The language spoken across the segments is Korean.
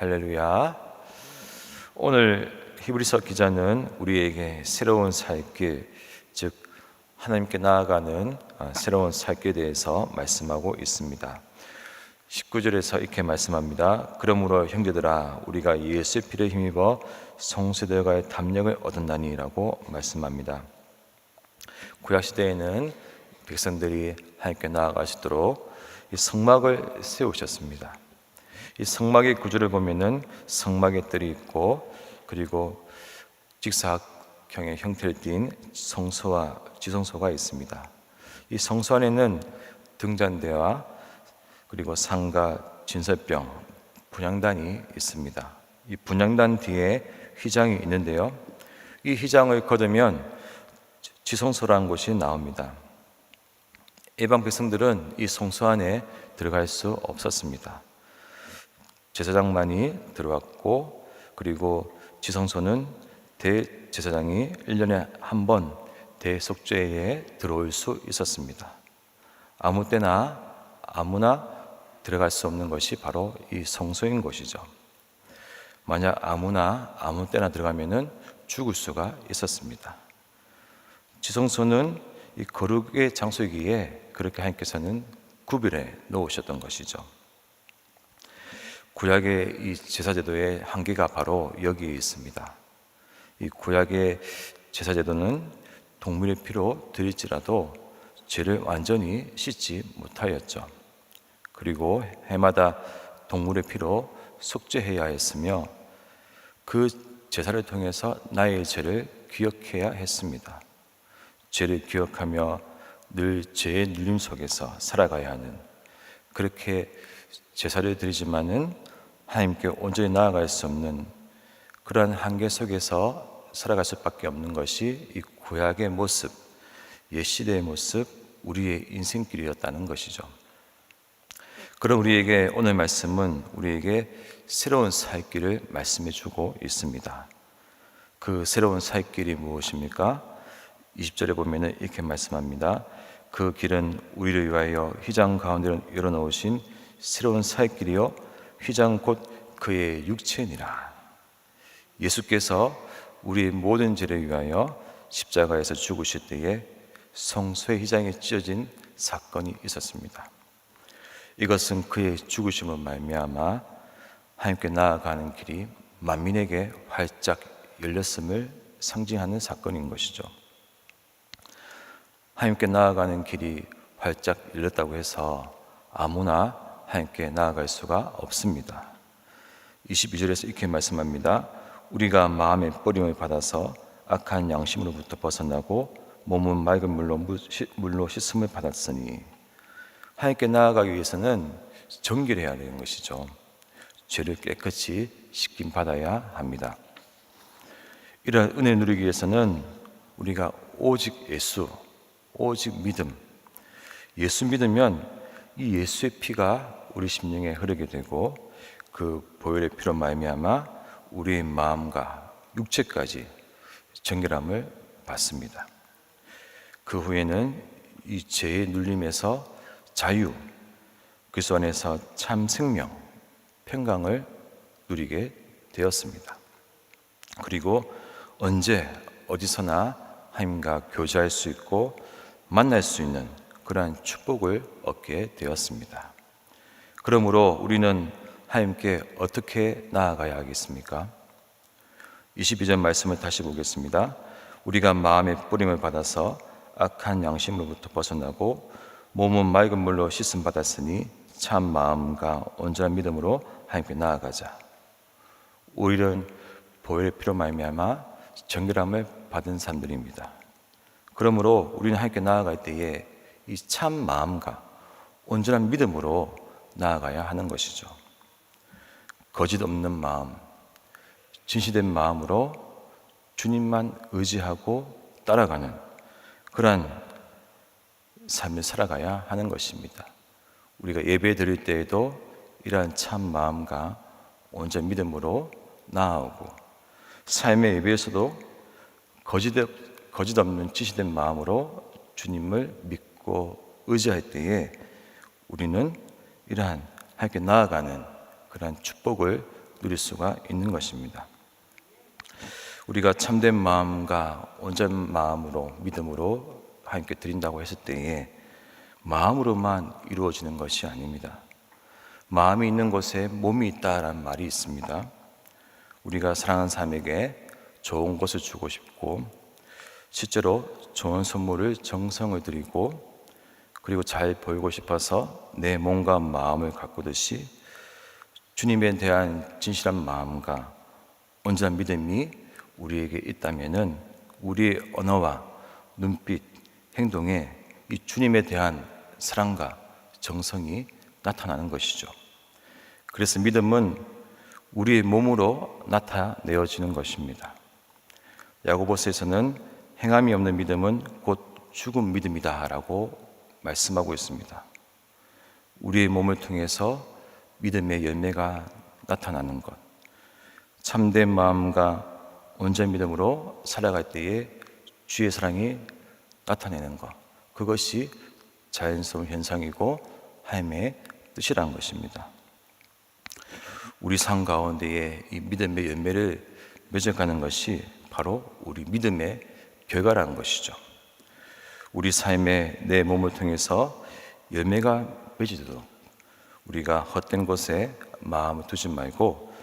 할렐루야. 오늘 히브리서 기자는 우리에게 새로운 살길, 즉 하나님께 나아가는 새로운 살길에 대해서 말씀하고 있습니다. 19절에서 이렇게 말씀합니다. 그러므로 형제들아, 우리가 예수의 피를 힘입어 성도들과의 담력을 얻었나니라고 말씀합니다. 구약시대에는 백성들이 하나님께 나아가시도록 이 성막을 세우셨습니다. 이 성막의 구조를 보면은 성막의 뜰이 있고, 그리고 직사각형의 형태를 띤 성소와 지성소가 있습니다. 이 성소 안에는 등잔대와 그리고 상가, 진설병, 분향단이 있습니다. 이 분향단 뒤에 휘장이 있는데요, 이 휘장을 걷으면 지성소라는 곳이 나옵니다. 이방 백성들은 이 성소 안에 들어갈 수 없었습니다. 제사장만이 들어왔고, 그리고 지성소는 대제사장이 1년에 한 번 대속죄에 들어올 수 있었습니다. 아무 때나 아무나 들어갈 수 없는 것이 바로 이 성소인 것이죠. 만약 아무나 아무 때나 들어가면은 죽을 수가 있었습니다. 지성소는 이 거룩의 장소이기에 그렇게 하나님께서는 구별해 놓으셨던 것이죠. 구약의 이 제사제도의 한계가 바로 여기에 있습니다. 이 구약의 제사제도는 동물의 피로 드릴지라도 죄를 완전히 씻지 못하였죠. 그리고 해마다 동물의 피로 속죄해야 했으며, 그 제사를 통해서 나의 죄를 기억해야 했습니다. 죄를 기억하며 늘 죄의 눌림 속에서 살아가야 하는, 그렇게 제사를 드리지만은 하나님께 온전히 나아갈 수 없는 그러한 한계 속에서 살아갈 수밖에 없는 것이 이 구약의 모습, 옛 시대의 모습, 우리의 인생길이었다는 것이죠. 그럼 우리에게 오늘 말씀은 우리에게 새로운 살 길을 말씀해 주고 있습니다. 그 새로운 살 길이 무엇입니까? 20절에 보면 이렇게 말씀합니다. 그 길은 우리를 위하여 휘장 가운데로 열어놓으신 새로운 살 길이요, 휘장 곧 그의 육체니라. 예수께서 우리의 모든 죄를 위하여 십자가에서 죽으실 때에 성소의 휘장이 찢어진 사건이 있었습니다. 이것은 그의 죽으심으로 말미암아 하나님께 나아가는 길이 만민에게 활짝 열렸음을 상징하는 사건인 것이죠. 하나님께 나아가는 길이 활짝 열렸다고 해서 아무나 하나님께 나아갈 수가 없습니다. 22절에서 이렇게 말씀합니다. 우리가 마음의 뿌림을 받아서 악한 양심으로부터 벗어나고 몸은 맑은 물로 씻음을 받았으니, 하나님께 나아가기 위해서는 정결해야 되는 것이죠. 죄를 깨끗이 씻김 받아야 합니다. 이런 은혜 누리기 위해서는 우리가 오직 예수, 오직 믿음, 예수 믿으면 이 예수의 피가 우리 심령에 흐르게 되고, 그 보혈의 피로 말미암아 우리의 마음과 육체까지 정결함을 받습니다. 그 후에는 이 죄의 눌림에서 자유, 그리스도 안에서 참 생명, 평강을 누리게 되었습니다. 그리고 언제 어디서나 하나님과 교제할 수 있고 만날 수 있는 그러한 축복을 얻게 되었습니다. 그러므로 우리는 하나님께 어떻게 나아가야 하겠습니까? 22절 말씀을 다시 보겠습니다. 우리가 마음의 뿌림을 받아서 악한 양심으로부터 벗어나고 몸은 맑은 물로 씻음 받았으니 참 마음과 온전한 믿음으로 하나님께 나아가자. 우리는 보혈의 피로 말미암아 정결함을 받은 사람들입니다. 그러므로 우리는 하나님께 나아갈 때에 이 참 마음과 온전한 믿음으로 나아가야 하는 것이죠. 거짓 없는 마음, 진실된 마음으로 주님만 의지하고 따라가는 그러한 삶을 살아가야 하는 것입니다. 우리가 예배 드릴 때에도 이러한 참 마음과 온전한 믿음으로 나아오고, 삶의 예배에서도 거짓 없는 진실된 마음으로 주님을 믿고 의지할 때에 우리는 이러한 하나님께 나아가는 그러한 축복을 누릴 수가 있는 것입니다. 우리가 참된 마음과 온전한 마음으로 믿음으로 하나님께 드린다고 했을 때에 마음으로만 이루어지는 것이 아닙니다. 마음이 있는 곳에 몸이 있다라는 말이 있습니다. 우리가 사랑하는 사람에게 좋은 것을 주고 싶고 실제로 좋은 선물을 정성을 들이고 그리고 잘 보이고 싶어서 내 몸과 마음을 가꾸듯이 주님에 대한 진실한 마음과 온전한 믿음이 우리에게 있다면은 우리의 언어와 눈빛, 행동에 이 주님에 대한 사랑과 정성이 나타나는 것이죠. 그래서 믿음은 우리의 몸으로 나타내어지는 것입니다. 야고보서에서는 행함이 없는 믿음은 곧 죽은 믿음이다 라고 말씀하고 있습니다. 우리의 몸을 통해서 믿음의 열매가 나타나는 것, 참된 마음과 온전한 믿음으로 살아갈 때에 주의 사랑이 나타내는 것, 그것이 자연스러운 현상이고 하나님의 뜻이라는 것입니다. 우리 삶 가운데에 이 믿음의 열매를 맺어가는 것이 바로 우리 믿음의 결과라는 것이죠. 우리 삶에 내 몸을 통해서 열매가 맺어지도록 우리가 헛된 곳에 마음을 두지 말고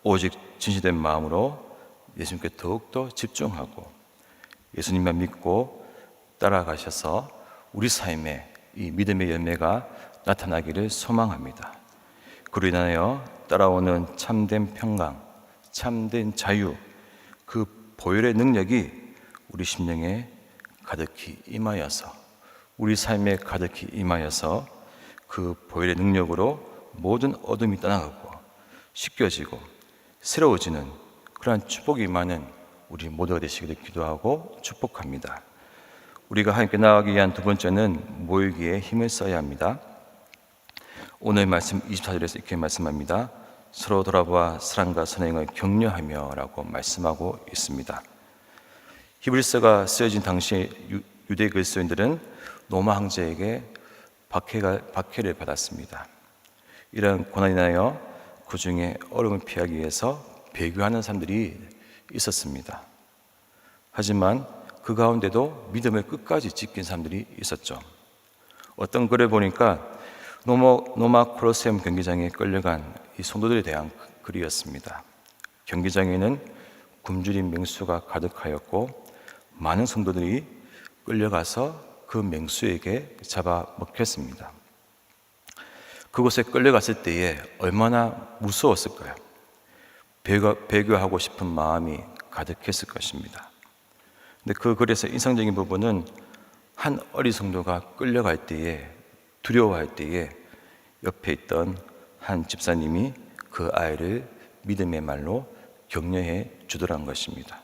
오직 진실된 마음으로 예수님께 더욱더 집중하고 예수님만 믿고 따라가셔서 우리 삶에 이 믿음의 열매가 나타나기를 소망합니다. 그로 인하여 따라오는 참된 평강, 참된 자유, 그 보혈의 능력이 우리 심령에 가득히 임하여서 우리 삶에 가득히 임하여서 그 보혈의 능력으로 모든 어둠이 떠나가고 씻겨지고 새로워지는 그러한 축복이 임하는 우리 모두가 되시기를 기도하고 축복합니다. 우리가 하나님께 나아가기 위한 두 번째는 모이기에 힘을 써야 합니다. 오늘 말씀 24절에서 이렇게 말씀합니다. 서로 돌아보아 사랑과 선행을 격려하며 라고 말씀하고 있습니다. 히브리서가 쓰여진 당시 유대 그리스도인들은 로마 황제에게 박해를 받았습니다. 이런 고난이 나여 그 중에 어려움을 피하기 위해서 배교하는 사람들이 있었습니다. 하지만 그 가운데도 믿음을 끝까지 지킨 사람들이 있었죠. 어떤 글을 보니까 로마 콜로세움 경기장에 끌려간 이 성도들에 대한 글이었습니다. 경기장에는 굶주린 맹수가 가득하였고 많은 성도들이 끌려가서 그 맹수에게 잡아먹혔습니다. 그곳에 끌려갔을 때에 얼마나 무서웠을까요? 배교하고 싶은 마음이 가득했을 것입니다. 근데 그 글에서 인상적인 부분은 한 어린 성도가 끌려갈 때에 두려워할 때에 옆에 있던 한 집사님이 그 아이를 믿음의 말로 격려해 주더란 것입니다.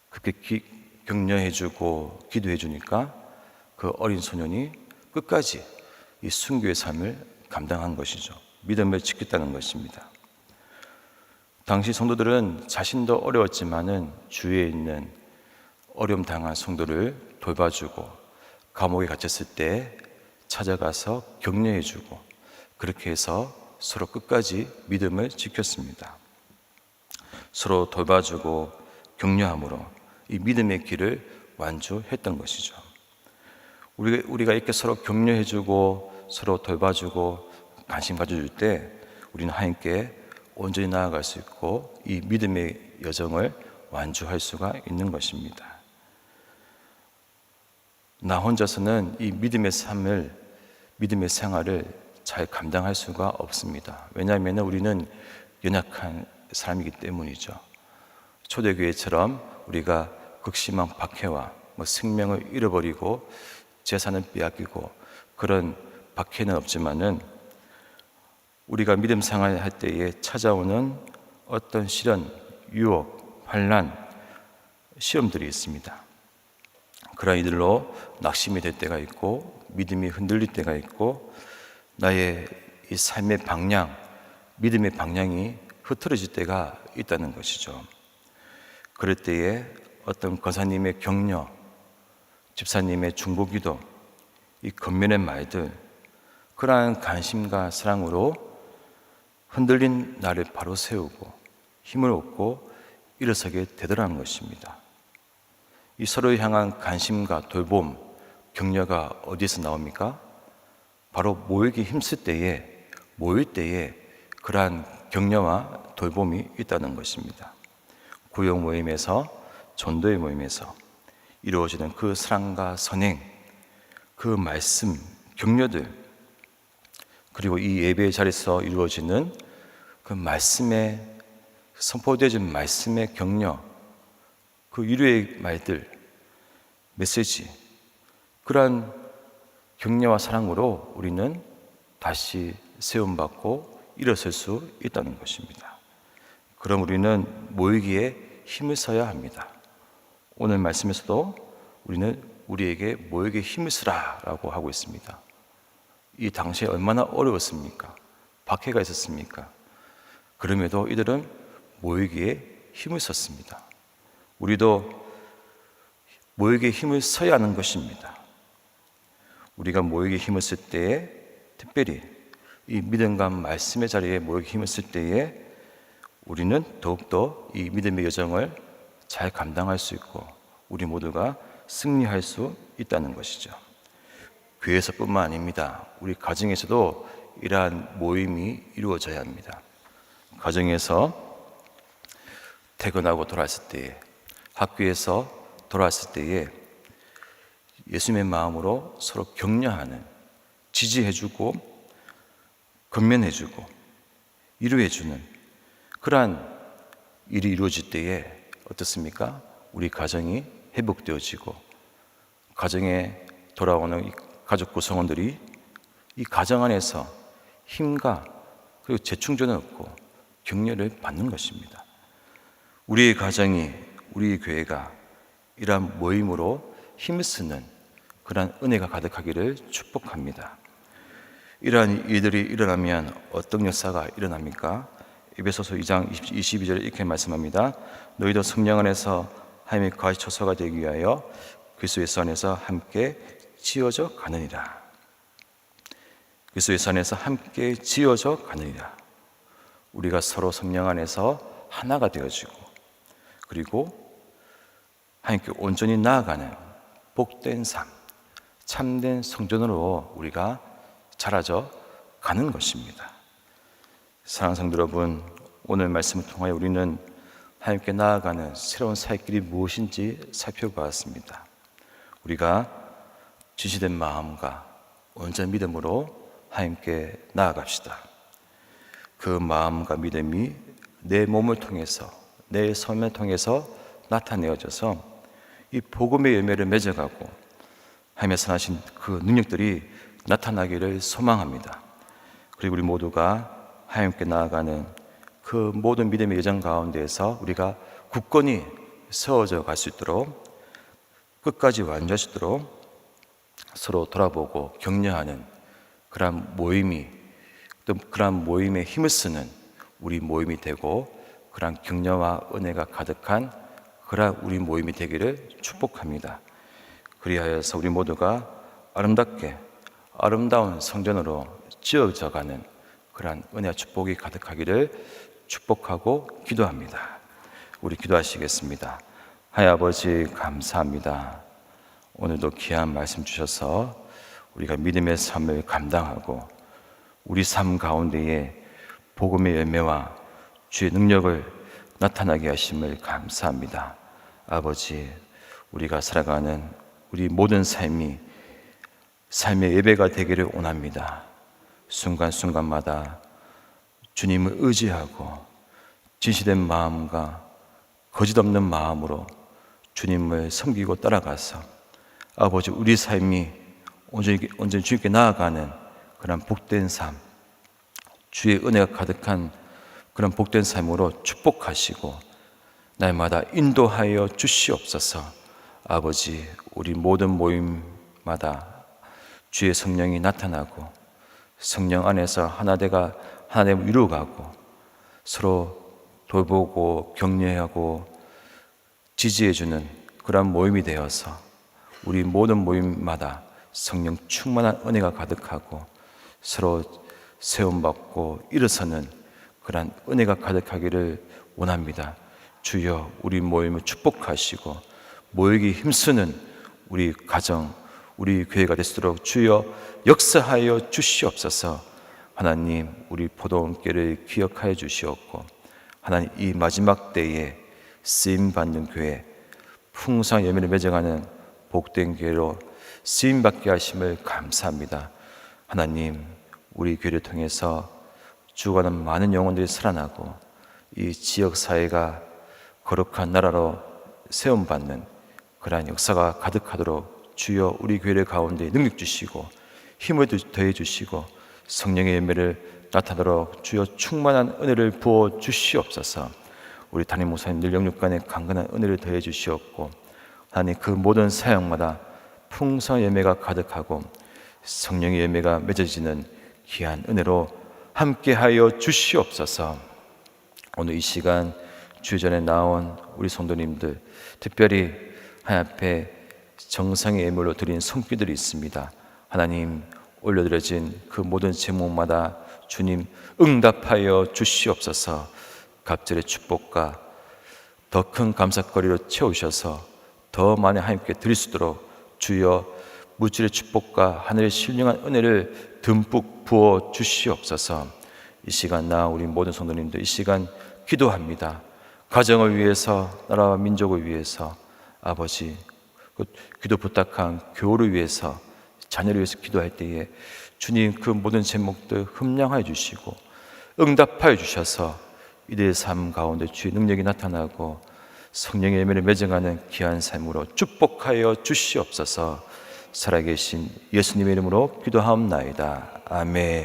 그렇게 격려해 주고 기도해 주니까 그 어린 소년이 끝까지 이 순교의 삶을 감당한 것이죠. 믿음을 지켰다는 것입니다. 당시 성도들은 자신도 어려웠지만은 주위에 있는 어려움 당한 성도를 돌봐주고 감옥에 갇혔을 때 찾아가서 격려해주고 그렇게 해서 서로 끝까지 믿음을 지켰습니다. 서로 돌봐주고 격려함으로 이 믿음의 길을 완주했던 것이죠. 우리가 이렇게 서로 격려해주고 서로 돌봐주고 관심 가져줄 때 우리는 하나님께 온전히 나아갈 수 있고 이 믿음의 여정을 완주할 수가 있는 것입니다. 나 혼자서는 이 믿음의 생활을 잘 감당할 수가 없습니다. 왜냐하면 우리는 연약한 사람이기 때문이죠. 초대교회처럼 우리가 극심한 박해와 생명을 잃어버리고 재산을 빼앗기고 그런 박해는 없지만은 우리가 믿음 생활을 할 때에 찾아오는 어떤 시련, 유혹, 환난, 시험들이 있습니다. 그런 이들로 낙심이 될 때가 있고 믿음이 흔들릴 때가 있고 나의 이 삶의 방향, 믿음의 방향이 흐트러질 때가 있다는 것이죠. 그럴 때에 어떤 권사님의 격려, 집사님의 중보기도, 이 겉면의 말들, 그러한 관심과 사랑으로 흔들린 나를 바로 세우고 힘을 얻고 일어서게 되더라는 것입니다. 이 서로를 향한 관심과 돌봄, 격려가 어디에서 나옵니까? 바로 모이기 힘쓸 때에, 모일 때에 그러한 격려와 돌봄이 있다는 것입니다. 구역 모임에서, 전도의 모임에서 이루어지는 그 사랑과 선행, 그 말씀, 격려들, 그리고 이 예배의 자리에서 이루어지는 그 말씀의, 선포되어진 말씀의 격려, 그 위로의 말들, 메시지, 그러한 격려와 사랑으로 우리는 다시 세움받고 일어설 수 있다는 것입니다. 그럼 우리는 모이기에 힘을 써야 합니다. 오늘 말씀에서도 우리는 우리에게 모이기에 힘을 쓰라 라고 하고 있습니다. 이 당시에 얼마나 어려웠습니까? 박해가 있었습니까? 그럼에도 이들은 모이기에 힘을 썼습니다. 우리도 모이기에 힘을 써야 하는 것입니다. 우리가 모이기에 힘을 쓸 때에, 특별히 이 믿음과 말씀의 자리에 모이기에 힘을 쓸 때에 우리는 더욱더 이 믿음의 여정을 잘 감당할 수 있고 우리 모두가 승리할 수 있다는 것이죠. 교회에서뿐만 아닙니다. 우리 가정에서도 이러한 모임이 이루어져야 합니다. 가정에서 퇴근하고 돌아왔을 때에, 학교에서 돌아왔을 때에 예수님의 마음으로 서로 격려하는, 지지해주고 건면해주고 위로해주는 그러한 일이 이루어질 때에 어떻습니까? 우리 가정이 회복되어지고 가정에 돌아오는 이 가족 구성원들이 이 가정 안에서 힘과 그리고 재충전을 얻고 격려를 받는 것입니다. 우리의 가정이, 우리 교회가 이러한 모임으로 힘을 쓰는 그러한 은혜가 가득하기를 축복합니다. 이러한 일들이 일어나면 어떤 역사가 일어납니까? 에베소서 2장 22절에 이렇게 말씀합니다. 너희도 성령 안에서 하나님의 거하신 처소가 되기 위하여 그리스도 예수 안에서 함께 지어져 가느니라. 그리스도 예수 안에서 함께 지어져 가느니라. 우리가 서로 성령 안에서 하나가 되어지고 그리고 하나님께 온전히 나아가는 복된 삶, 참된 성전으로 우리가 자라져 가는 것입니다. 사랑하는 성도 여러분, 오늘 말씀을 통하여 우리는 하나님께 나아가는 새로운 살 길이 무엇인지 살펴보았습니다. 우리가 지시된 마음과 온전한 믿음으로 하나님께 나아갑시다. 그 마음과 믿음이 내 몸을 통해서, 내 삶을 통해서 나타내어져서 이 복음의 열매를 맺어가고 하나님의 선하신 그 능력들이 나타나기를 소망합니다. 그리고 우리 모두가 하나님께 나아가는 그 모든 믿음의 여정 가운데에서 우리가 굳건히 세워져 갈 수 있도록, 끝까지 완주할 수 있도록 서로 돌아보고 격려하는 그러한 모임이, 또 그러한 모임에 힘을 쓰는 우리 모임이 되고 그러한 격려와 은혜가 가득한 그러한 우리 모임이 되기를 축복합니다. 그리하여서 우리 모두가 아름답게 아름다운 성전으로 지어져가는 그러한 은혜와 축복이 가득하기를 축복하고 기도합니다. 우리 기도하시겠습니다. 하나님 아버지 감사합니다. 오늘도 귀한 말씀 주셔서 우리가 믿음의 삶을 감당하고 우리 삶 가운데에 복음의 열매와 주의 능력을 나타나게 하심을 감사합니다. 아버지, 우리가 살아가는 우리 모든 삶이 삶의 예배가 되기를 원합니다. 순간순간마다 주님을 의지하고 진실된 마음과 거짓없는 마음으로 주님을 섬기고 따라가서 아버지, 우리 삶이 온전히 주님께 나아가는 그런 복된 삶, 주의 은혜가 가득한 그런 복된 삶으로 축복하시고 날마다 인도하여 주시옵소서. 아버지, 우리 모든 모임마다 주의 성령이 나타나고 성령 안에서 하나됨을 이루어가고 서로 돌보고 격려하고 지지해주는 그런 모임이 되어서 우리 모든 모임마다 성령 충만한 은혜가 가득하고 서로 세움받고 일어서는 그러한 은혜가 가득하기를 원합니다. 주여, 우리 모임을 축복하시고 모이기 힘쓰는 우리 가정, 우리 교회가 되도록 주여 역사하여 주시옵소서. 하나님, 우리 포도원교를 기억하여 주시옵고 하나님, 이 마지막 때에 쓰임받는 교회, 풍성한 열매를 맺어가는 복된 교회로 쓰임받게 하심을 감사합니다. 하나님, 우리 교회를 통해서 죽어가는 많은 영혼들이 살아나고 이 지역사회가 거룩한 나라로 세움받는 그러한 역사가 가득하도록 주여 우리 교회 가운데 능력 주시고 힘을 더해 주시고 성령의 열매를 나타나도록 주여 충만한 은혜를 부어 주시옵소서. 우리 담임 목사님 늘 영육간에 강건한 은혜를 더해 주시옵고 하나님, 그 모든 사역마다 풍성한 열매가 가득하고 성령의 열매가 맺어지는 귀한 은혜로 함께하여 주시옵소서. 오늘 이 시간 주전에 나온 우리 성도님들, 특별히 하나님 앞에 정성의 예물로 드린 손길들이 있습니다. 하나님, 올려드려진 그 모든 제목마다 주님 응답하여 주시옵소서. 갑절의 축복과 더 큰 감사거리로 채우셔서 더 많이 하나님께 드릴 수 있도록 주여 물질의 축복과 하늘의 신령한 은혜를 듬뿍 부어 주시옵소서. 이 시간 나 우리 모든 성도님들 이 시간 기도합니다. 가정을 위해서, 나라와 민족을 위해서, 아버지 기도 부탁한 교우를 위해서, 자녀를 위해서 기도할 때에 주님 그 모든 제목들 흠량하여 주시고 응답하여 주셔서 이들의 삶 가운데 주의 능력이 나타나고 성령의 열매를 맺어가는 귀한 삶으로 축복하여 주시옵소서. 살아계신 예수님의 이름으로 기도하옵나이다. 아멘.